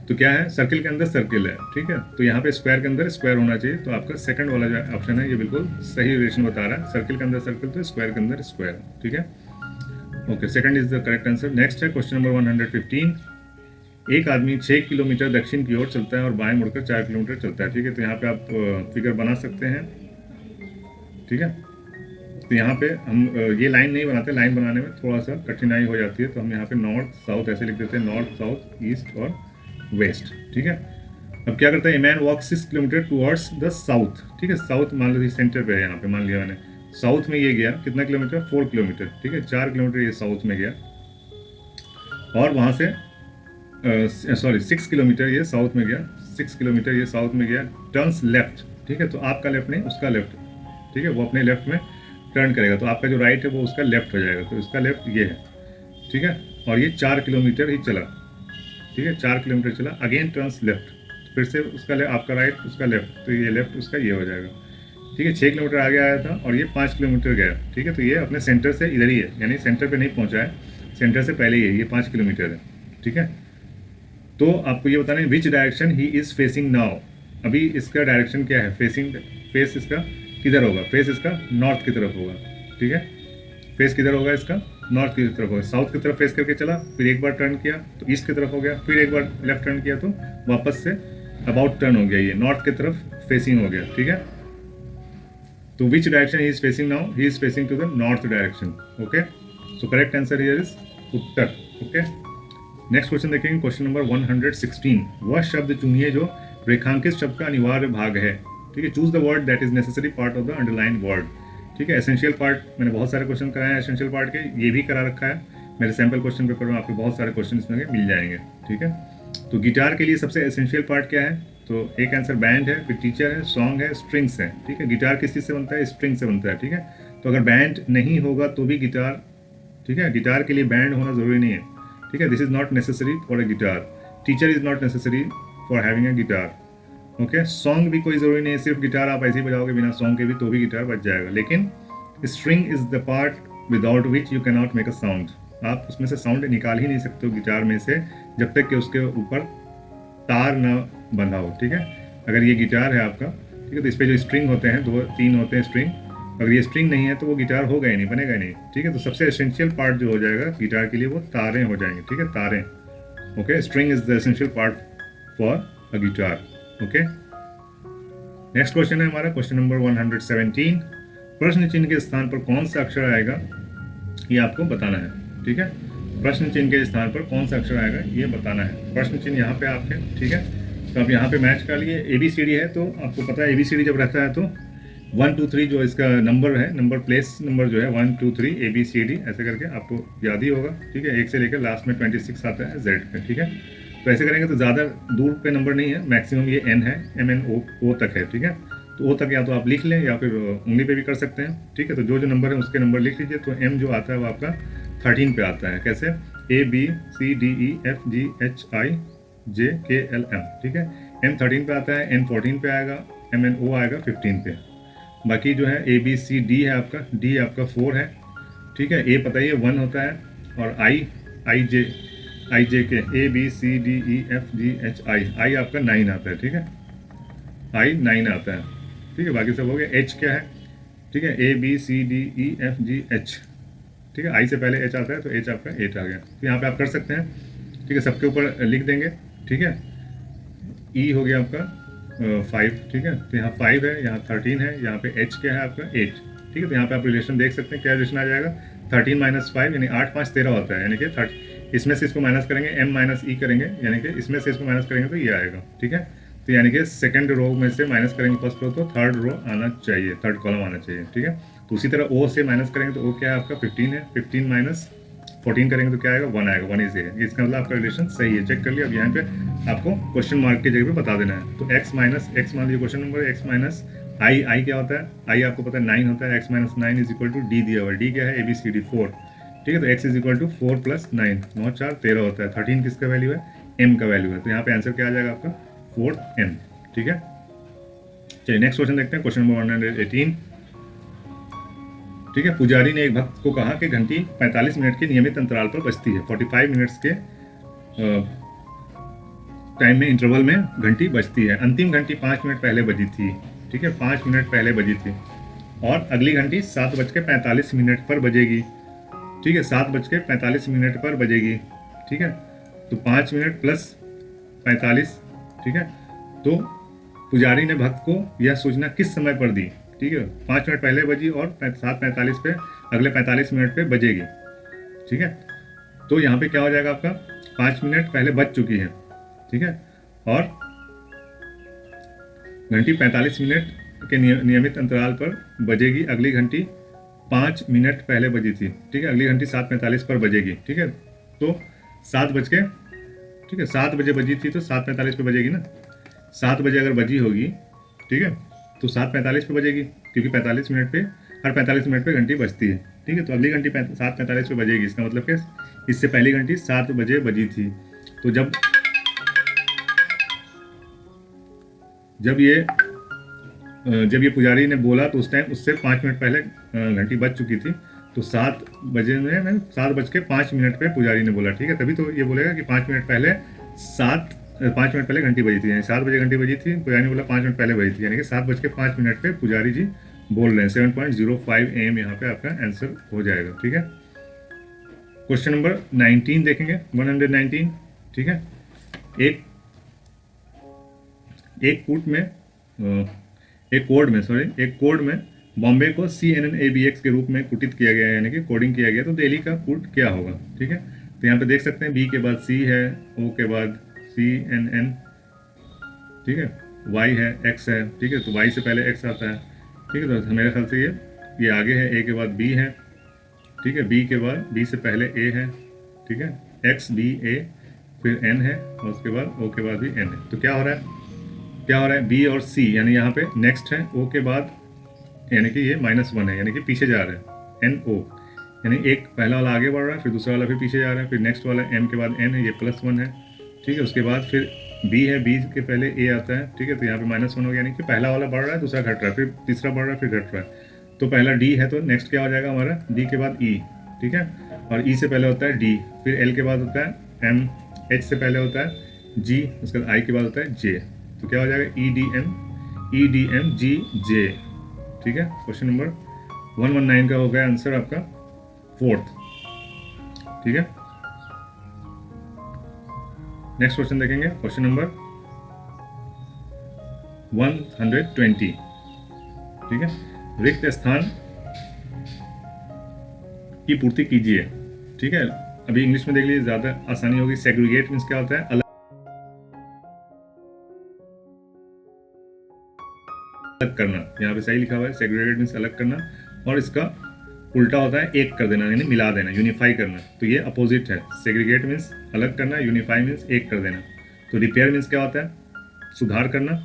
तो क्या है, सर्किल के अंदर सर्किल है, ठीक है। तो यहाँ पे स्क्वायर के अंदर स्क्वायर होना चाहिए, तो आपका सेकंड वाला जो ऑप्शन है ये बिल्कुल सही रिलेशन बता रहा है। सर्किल के अंदर सर्किल तो स्क्वायर के अंदर स्क्वायर, ठीक है। Okay, second is the correct answer. Next है क्वेश्चन नंबर 115, एक आदमी 6 किलोमीटर दक्षिण की ओर चलता है और बाएं मुड़कर 4 किलोमीटर चलता है, ठीक है। तो यहाँ पे आप फिगर बना सकते हैं, ठीक है। तो यहाँ पे हम ये लाइन नहीं बनाते, लाइन बनाने में थोड़ा सा कठिनाई हो जाती है, तो हम यहाँ पे नॉर्थ साउथ ऐसे लिख देते हैं, नॉर्थ साउथ ईस्ट और वेस्ट, ठीक है। अब क्या करता है, a man walk 6 kilometre towards the south, ठीक है। साउथ मान लो सेंटर पे है, यहाँ पे मान लिया मैंने, साउथ में ये गया कितना किलोमीटर, 4 किलोमीटर, ठीक है। 4 किलोमीटर ये साउथ में गया, और वहाँ से 6 किलोमीटर ये साउथ में गया, 6 किलोमीटर ये साउथ में गया, टर्न्स लेफ्ट, ठीक है। तो आपका लेफ्ट नहीं, उसका लेफ्ट, ठीक है। वो अपने लेफ्ट में टर्न करेगा, तो आपका जो राइट है वो उसका लेफ्ट हो जाएगा, तो इसका लेफ्ट ये है, ठीक है। और ये 4 किलोमीटर ही चला, ठीक है, 4 किलोमीटर चला, अगेन टर्न्स लेफ्ट, फिर से उसका आपका राइट उसका लेफ्ट, तो ये लेफ्ट उसका ये हो जाएगा, ठीक है। 6 किलोमीटर आगे आया था और ये 5 किलोमीटर गया, ठीक है। तो ये अपने सेंटर से इधर ही है, यानी सेंटर पे नहीं पहुंचा है, सेंटर से पहले ही है, ये 5 किलोमीटर है, ठीक है। तो आपको ये बताना है विच direction he is facing now. अभी इसका डायरेक्शन क्या है, फेसिंग, फेस इसका किधर होगा, फेस इसका नॉर्थ की तरफ होगा, ठीक है। फेस किधर होगा इसका, नॉर्थ की तरफ होगा। साउथ की तरफ फेस करके चला, फिर एक बार टर्न किया तो ईस्ट की तरफ हो गया, फिर एक बार लेफ्ट टर्न किया तो वापस से अबाउट टर्न हो गया, ये नॉर्थ की तरफ फेसिंग हो गया, ठीक है। तो which direction he is facing now, he is facing to the north direction, okay. So correct answer here is उत्तर, ओके। नेक्स्ट क्वेश्चन देखेंगे, क्वेश्चन नंबर 116, वह शब्द चुनिए जो रेखांकित शब्द का अनिवार्य भाग है, ठीक है। Choose the word that is necessary part of the underline word, ठीक है। एसेंशियल पार्ट मैंने बहुत सारे क्वेश्चन कराए हैं एसेंशियल पार्ट के, ये भी करा रखा है मेरे सैम्पल क्वेश्चन पेपर में, आपको बहुत सारे क्वेश्चन इसमें मिल जाएंगे, ठीक है। तो गिटार के लिए सबसे एसेंशियल पार्ट क्या है, तो एक आंसर बैंड है, फिर टीचर है, सॉन्ग है, स्ट्रिंग्स है, ठीक है। गिटार किस चीज़ से बनता है, स्ट्रिंग से बनता है, ठीक है। तो अगर बैंड नहीं होगा तो भी गिटार, ठीक है, गिटार के लिए बैंड होना ज़रूरी नहीं है, ठीक है। This is not necessary for a guitar, teacher is not necessary for having a guitar, okay. Song भी कोई ज़रूरी नहीं है, सिर्फ गिटार आप ऐसे ही बजाओगे बिना सॉन्ग के भी तो भी गिटार बज जाएगा, लेकिन string is the part without which you can not make a sound. आप उसमें से साउंड निकाल ही नहीं सकते हो गिटार में से जब तक कि उसके ऊपर तार ना बंधा हो, ठीक है। अगर ये गिटार है आपका, ठीक है, तो इस पर जो स्ट्रिंग होते हैं, 2-3 होते हैं स्ट्रिंग, अगर ये स्ट्रिंग नहीं है तो वो गिटार होगा ही नहीं, बनेगा ही नहीं, ठीक है। तो सबसे एसेंशियल पार्ट जो हो जाएगा गिटार के लिए वो तारें हो जाएंगे, ठीक है, तारें। Okay, string is the essential part for a guitar. Okay, next question है हमारा क्वेश्चन नंबर 117। प्रश्न चिन्ह के स्थान पर कौन सा अक्षर आएगा ये आपको बताना है, ठीक है। प्रश्न चिन्ह के स्थान पर कौन सा अक्षर आएगा ये बताना है। प्रश्न चिन्ह यहाँ पे आपके, ठीक है, तो आप यहाँ पे मैच कर लिए। ABCD है तो आपको पता है ABCD जब रहता है तो 1 2 3 जो इसका नंबर है, नंबर प्लेस नंबर जो है 1 2 3 ABCD ऐसे करके आपको याद ही होगा, ठीक है। 1 से लेकर लास्ट में 26 आता है Z पे, ठीक है। तो ऐसे करेंगे तो ज़्यादा दूर पे नंबर नहीं है, मैक्सिमम ये N है, MNO तक है, ठीक है। तो O तक या तो आप लिख लें या फिर उंगली पे भी कर सकते हैं, ठीक है। तो जो जो नंबर है उसके नंबर लिख लीजिए। तो M जो आता है वो आपका 13 पे आता है। कैसे? ABCDEFGHIJKLM, ठीक है। M 13 पे आता है, N 14 पे आएगा, MNO आएगा 15 पे। बाकी जो है ABCD है आपका, D आपका 4 है, ठीक है। A पता ही है 1 होता है, और IJK ABCDEFGHI आपका 9 आता है, ठीक है। I 9 आता है, ठीक है। बाकी सब हो गया। H क्या है, ठीक है, ABCDEFGH, ठीक है। I से पहले H आता है तो H आपका 8 आ गया। तो यहाँ पे आप कर सकते हैं, ठीक है, सबके ऊपर लिख देंगे, ठीक है। E हो गया आपका 5, ठीक है। तो यहाँ 5 है, यहाँ 13 है, यहाँ पे H क्या है आपका 8, ठीक है। तो यहाँ पे आप रिलेशन देख सकते हैं, क्या रिलेशन आ जाएगा, 13 - 5 यानी 8 5 13 होता है, यानी कि 30, इसमें से इसको माइनस करेंगे, M - E करेंगे, यानी कि इसमें से इसको माइनस करेंगे तो ये आएगा, ठीक है। तो यानी कि सेकंड रो में से माइनस करेंगे फर्स्ट रो तो थर्ड रो आना चाहिए, थर्ड कॉलम आना चाहिए, ठीक है। तो उसी तरह O से माइनस करेंगे तो O क्या है आपका 15 है, 15 - 14 करेंगे तो क्या आएगा 1 आएगा, 1 इज है। इसका मतलब आपका रिलेशन सही है, चेक कर लिया। अब यहाँ पे आपको क्वेश्चन मार्क की जगह पे बता देना है। तो x मान लीजिए क्वेश्चन नंबर x - I क्या होता है, I आपको पता है 9 होता है, x - 9 = D दिया हुआ है। D क्या है ABCD 4, ठीक है। तो x = 4 + 9, 9 4 13 होता है। 13 किसका वैल्यू है, M का वैल्यू है। तो यहाँ पे आंसर क्या आ जाएगा आपका 4M, ठीक है। चलिए नेक्स्ट क्वेश्चन देखते हैं, क्वेश्चन नंबर 118, ठीक है। पुजारी ने एक भक्त को कहा कि घंटी 45 मिनट के नियमित अंतराल पर बजती है। 45 मिनट्स के टाइम में इंटरवल में घंटी बजती है। अंतिम घंटी 5 मिनट पहले बजी थी, ठीक है, 5 मिनट पहले बजी थी, और अगली घंटी 7:45 पर बजेगी, ठीक है, 7:45 पर बजेगी, ठीक है। तो 5 मिनट प्लस 45, ठीक है। तो पुजारी ने भक्त को यह सूचना किस समय पर दी, ठीक है, 5 मिनट पहले बजी और 7:45 पे अगले 45 मिनट पे बजेगी, ठीक है। तो यहाँ पे क्या हो जाएगा आपका 5 मिनट पहले बज चुकी है, ठीक है, और घंटी 45 मिनट के नियमित अंतराल पर बजेगी। अगली घंटी 5 मिनट पहले बजी थी, ठीक है, अगली घंटी 7:45 पर बजेगी, ठीक है। तो 7 बज के, ठीक है, 7 बजे बजी थी तो 7:45 पे बजेगी ना। 7 बजे अगर बजी होगी, ठीक है, तो 7:45 पे बजेगी, क्योंकि 45 मिनट पे, हर 45 मिनट पे घंटी बजती है, ठीक है। तो अगली घंटी 7:45 पे बजेगी। इसका मतलब क्या, इससे पहली घंटी 7 बजे बजी थी। तो जब ये पुजारी ने बोला तो उस टाइम उससे 5 मिनट पहले घंटी बज चुकी थी। तो 7 बजे में 7:05 पे पुजारी ने बोला, ठीक है। तभी तो ये बोलेगा कि 5 मिनट पहले 5 मिनट पहले घंटी बजी थी, यानी 7 बजे घंटी बजी थी, पुजारी ने बोला 5 मिनट पहले बजी थी, यानी कि 7:05 पे पुजारी जी बोल रहे हैं। 7:05 AM यहाँ पे आपका आंसर हो जाएगा, ठीक है। क्वेश्चन नंबर 19 देखेंगे, 119, ठीक है। एक कोड में बॉम्बे को CNNABX के रूप में कुटित किया गया है, यानी कि कोडिंग किया गया। तो दिल्ली का कोड क्या होगा, ठीक है। तो यहाँ पे देख सकते हैं B के बाद C है, O के बाद CNN, ठीक है, Y है, X है, ठीक है। तो Y से पहले X आता है, ठीक है। तो मेरे ख्याल से ये आगे है, A के बाद B है, ठीक है, B के बाद B से पहले A है, ठीक है, X B A फिर N है, और उसके बाद O के बाद भी N है। तो क्या हो रहा है B और C, यानी यहाँ पे नेक्स्ट है, O के बाद, यानी कि ये -1 है, यानी कि पीछे जा रहा है, NO, यानी एक पहला वाला आगे बढ़ रहा है, फिर दूसरा वाला फिर पीछे जा रहा है, फिर नेक्स्ट वाला M के बाद N है, ये +1 है, ठीक है। उसके बाद फिर B है, B के पहले A आता है, ठीक है। तो यहाँ पे -1 हो गया, यानी कि पहला वाला बढ़ रहा है, दूसरा घट रहा है, फिर तीसरा बढ़ रहा है, फिर घट रहा है। तो पहला डी है, तो नेक्स्ट क्या हो जाएगा हमारा, डी के बाद ई, ठीक है, और ई से पहले होता है डी, फिर एल के बाद होता है एम, एच से पहले होता है जी, उसके बाद आई के बाद होता है जे, तो क्या हो जाएगा ई डी एम जी जे, ठीक है। क्वेश्चन नंबर 119 का हो गया आंसर आपका फोर्थ, ठीक है। नेक्स्ट क्वेश्चन देखेंगे, क्वेश्चन नंबर 120, ठीक है। रिक्त स्थान की पूर्ति कीजिए, ठीक है। अभी इंग्लिश में देख लीजिए, ज्यादा आसानी होगी। सेग्रीगेट मीन्स क्या होता है, अलग करना, यहाँ पे सही लिखा हुआ है, सेग्रीगेट मीन्स अलग करना, और इसका उल्टा होता है एक कर देना, यानी मिला देना, यूनिफाई करना। तो ये अपोजिट है, सेग्रीगेट मीन्स अलग करना, यूनिफाई मीन्स एक कर देना। तो रिपेयर मीन्स क्या होता है, सुधार करना,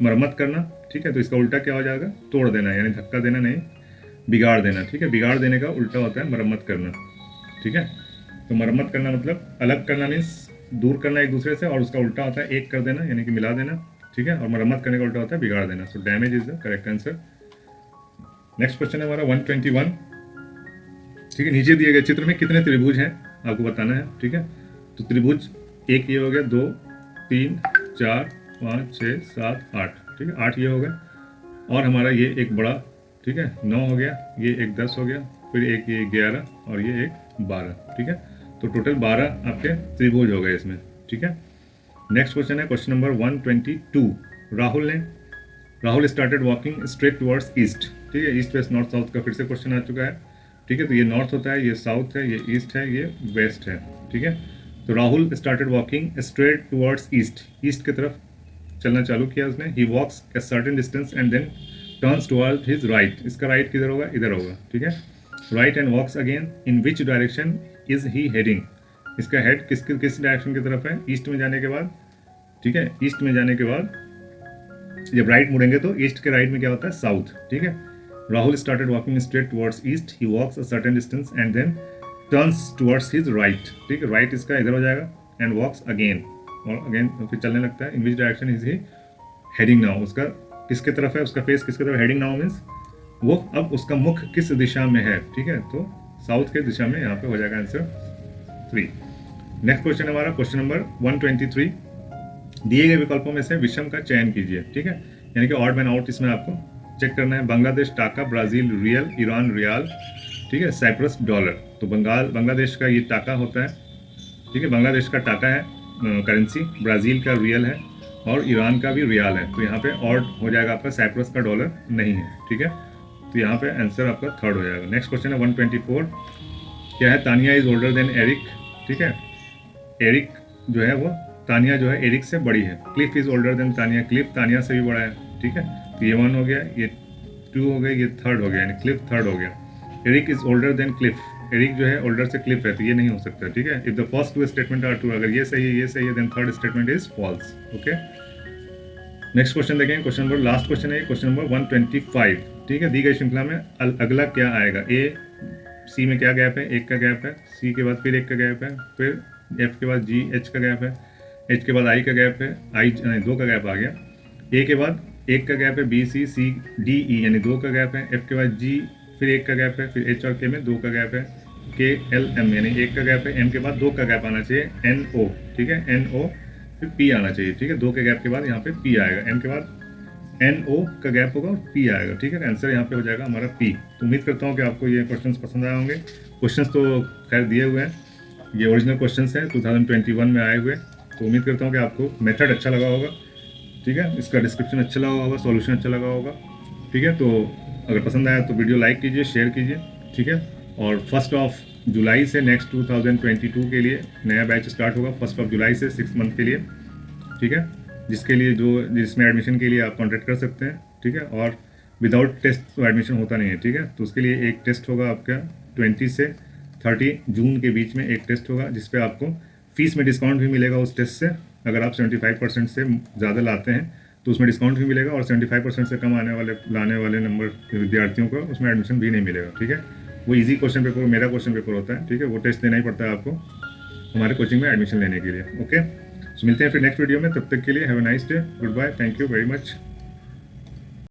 मरम्मत करना, ठीक है। तो इसका उल्टा क्या हो जाएगा, तोड़ देना, यानी धक्का देना नहीं, बिगाड़ देना, ठीक है। बिगाड़ देने का उल्टा होता है मरम्मत करना, ठीक है। तो मरम्मत करना मतलब अलग करना मीन्स दूर करना एक दूसरे से, और उसका उल्टा होता है एक कर देना, यानी कि मिला देना, ठीक है। और मरम्मत करने का उल्टा होता है बिगाड़ देना। So damage is the correct answer. Next question है हमारा 121, ठीक है। नीचे दिए गए चित्र में कितने त्रिभुज हैं आपको बताना है, ठीक है। तो त्रिभुज एक ये हो गया, 2 3 4 5 6 7 8, ठीक है, 8 ये हो गया, और हमारा ये एक बड़ा, ठीक है, 9 हो गया, ये एक 10 हो गया, फिर एक ये 11 और ये एक 12, ठीक है। तो टोटल 12 आपके त्रिभुज हो गए इसमें, ठीक है। नेक्स्ट क्वेश्चन है question number 122। Rahul started walking straight towards east, ठीक है। ईस्ट वेस्ट नॉर्थ साउथ का फिर से क्वेश्चन आ चुका है, ठीक है। तो ये नॉर्थ होता है, ये साउथ है, ये ईस्ट है, ये वेस्ट है, ठीक है। तो Rahul started walking straight towards east, east की तरफ चलना चालू किया उसने। He walks a certain distance and then turns toward his right, इसका राइट किधर होगा, इधर होगा, ठीक है। Right and walks again, in which direction is he heading, इसका हेड किस डायरेक्शन की तरफ है, ईस्ट में जाने के बाद, ठीक है। ईस्ट में जाने के बाद जब राइट मुड़ेंगे तो ईस्ट के राइट में क्या होता है, साउथ, ठीक है। Rahul started walking straight towards east, he walks a certain distance and then turns towards his right, ठीक है। राइट इसका इधर हो जाएगा, एंड वॉक्स अगेन, और अगेन फिर चलने लगता है। In which direction is he heading now, उसका किसके तरफ है, उसका फेस किसके तरफ, हेडिंग नाउ मीन्स वो अब उसका मुख किस दिशा में है, ठीक है। तो साउथ के दिशा में यहाँ पे हो जाएगा आंसर 3। नेक्स्ट क्वेश्चन हमारा क्वेश्चन नंबर 123। दिए गए विकल्पों में से विषम का चयन कीजिए, ठीक है, यानी कि ऑड मैन आउट इसमें आपको चेक करना है। बांग्लादेश टाका, ब्राजील रियल, ईरान रियाल, ठीक है, साइप्रस डॉलर। तो बांग्लादेश का ये टाका होता है, ठीक है, बांग्लादेश का टाका है करेंसी, ब्राज़ील का रियल है, और ईरान का भी रियाल है। तो यहाँ पे ऑड हो जाएगा आपका, साइप्रस का डॉलर नहीं है, ठीक है। तो यहाँ पे आंसर आपका थर्ड हो जाएगा। नेक्स्ट क्वेश्चन है 124। क्या है, Tania is older than Eric, ठीक है। एरिक जो है वो, तानिया जो है एरिक से बड़ी है। Cliff is older then Tania, Cliff Tania से भी बड़ा है, ठीक है। तो ये 1 हो गया, ये 2 हो गया, ये थर्ड हो गया, यानी क्लिफ थर्ड हो गया। Eric is older than Cliff, Eric जो है ओल्डर से क्लिफ है, तो ये नहीं हो सकता, ठीक है। If the first 2 statement are true, अगर ये सही है then third statement is false, okay. Next question देखेंगे, क्वेश्चन नंबर लास्ट क्वेश्चन है क्वेश्चन नंबर 125, ठीक है। दी गई श्रृंखला में अगला क्या आएगा, ए सी में क्या गैप है, 1 का गैप है, सी के बाद फिर 1 का गैप है, फिर एफ के बाद जी, एच का गैप है, एच के बाद आई का गैप है, आई 2 का गैप आ गया, ए के बाद 1 का गैप है, B C C D E यानी 2 का गैप है, एफ के बाद जी फिर 1 का गैप है, फिर एच और के में 2 का गैप है, के एल एम यानी 1 का गैप है, एम के बाद 2 का गैप आना चाहिए, एन ओ, ठीक है, एन ओ फिर पी आना चाहिए, ठीक है। 2 के गैप के बाद यहाँ पे पी आएगा, एम के बाद एन ओ का गैप होगा और पी आएगा, ठीक है। आंसर यहाँ पे हो जाएगा हमारा पी। तो उम्मीद करता हूँ कि आपको ये क्वेश्चंस पसंद आए होंगे। क्वेश्चंस तो खैर दिए हुए हैं, ये ओरिजिनल क्वेश्चंस हैं 2021 में आए हुए। तो उम्मीद करता हूँ कि आपको मेथड अच्छा लगा होगा, ठीक है, इसका डिस्क्रिप्शन अच्छा लगा होगा, सॉल्यूशन अच्छा लगा होगा, ठीक है। तो अगर पसंद आया तो वीडियो लाइक कीजिए, शेयर कीजिए, ठीक है। और 1 जुलाई से नेक्स्ट 2022 के लिए नया बैच स्टार्ट होगा, 1 जुलाई से 6 मंथ के लिए, ठीक है, जिसमें एडमिशन के लिए आप कॉन्टैक्ट कर सकते हैं, ठीक है। और विदाउट टेस्ट तो एडमिशन होता नहीं है, ठीक है। तो उसके लिए एक टेस्ट होगा आपका 20 से 30 जून के बीच में एक टेस्ट होगा, जिस पे आपको फीस में डिस्काउंट भी मिलेगा उस टेस्ट से। अगर आप 75% से ज़्यादा लाते हैं तो उसमें डिस्काउंट भी मिलेगा, और 75% से कम लाने वाले नंबर विद्यार्थियों को उसमें एडमिशन भी नहीं मिलेगा, ठीक है। वो इजी क्वेश्चन पेपर, मेरा क्वेश्चन पेपर होता है, ठीक है। वो टेस्ट देना ही पड़ता है आपको हमारे कोचिंग में एडमिशन लेने के लिए, ओके। तो मिलते हैं फिर नेक्स्ट वीडियो में, तब तक के लिए have a nice day, good bye, thank you very much.